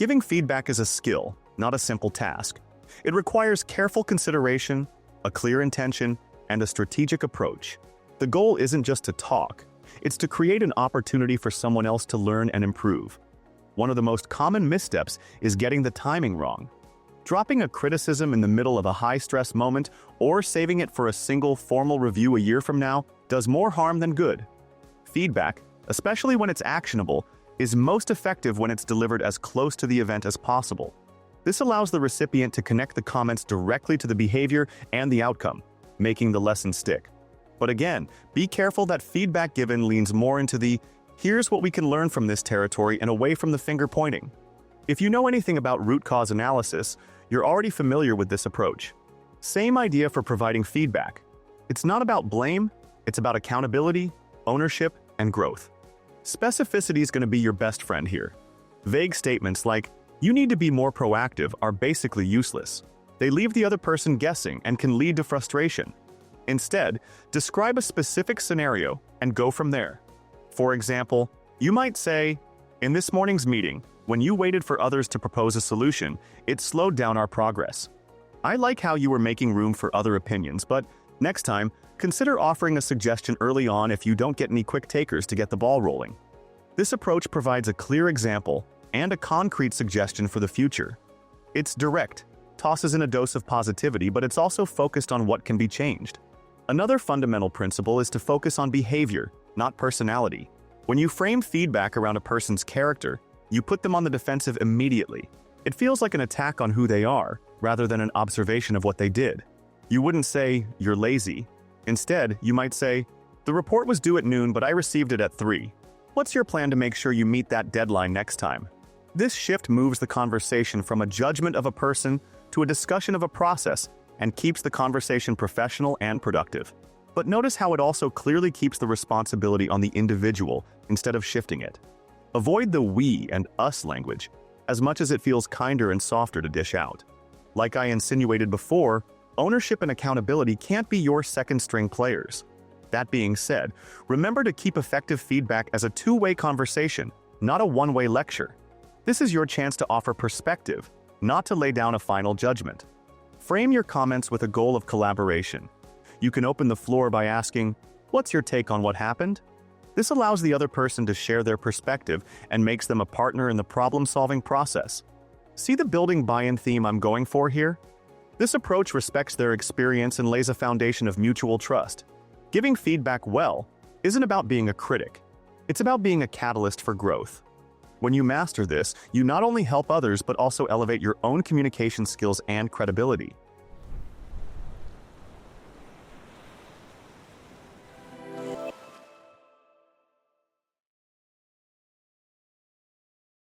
Giving feedback is a skill, not a simple task. It requires careful consideration, a clear intention, and a strategic approach. The goal isn't just to talk, it's to create an opportunity for someone else to learn and improve. One of the most common missteps is getting the timing wrong. Dropping a criticism in the middle of a high-stress moment or saving it for a single formal review a year from now does more harm than good. Feedback, especially when it's actionable, is most effective when it's delivered as close to the event as possible. This allows the recipient to connect the comments directly to the behavior and the outcome, making the lesson stick. But again, be careful that feedback given leans more into the "here's what we can learn from this" territory and away from the finger pointing. If you know anything about root cause analysis, you're already familiar with this approach. Same idea for providing feedback. It's not about blame, it's about accountability, ownership, and growth. Specificity is going to be your best friend here. Vague statements like, "you need to be more proactive," are basically useless. They leave the other person guessing and can lead to frustration. Instead, describe a specific scenario and go from there. For example, you might say, "In this morning's meeting, when you waited for others to propose a solution, it slowed down our progress. I like how you were making room for other opinions, but next time, consider offering a suggestion early on if you don't get any quick takers to get the ball rolling." This approach provides a clear example and a concrete suggestion for the future. It's direct, tosses in a dose of positivity, but it's also focused on what can be changed. Another fundamental principle is to focus on behavior, not personality. When you frame feedback around a person's character, you put them on the defensive immediately. It feels like an attack on who they are, rather than an observation of what they did. You wouldn't say, "you're lazy." Instead, you might say, "the report was due at noon, but I received it at 3. What's your plan to make sure you meet that deadline next time?" This shift moves the conversation from a judgment of a person to a discussion of a process and keeps the conversation professional and productive. But notice how it also clearly keeps the responsibility on the individual instead of shifting it. Avoid the "we" and "us" language, as much as it feels kinder and softer to dish out. Like I insinuated before, ownership and accountability can't be your second-string players. That being said, remember to keep effective feedback as a two-way conversation, not a one-way lecture. This is your chance to offer perspective, not to lay down a final judgment. Frame your comments with a goal of collaboration. You can open the floor by asking, "What's your take on what happened?" This allows the other person to share their perspective and makes them a partner in the problem-solving process. See the building buy-in theme I'm going for here? This approach respects their experience and lays a foundation of mutual trust. Giving feedback well isn't about being a critic. It's about being a catalyst for growth. When you master this, you not only help others but also elevate your own communication skills and credibility.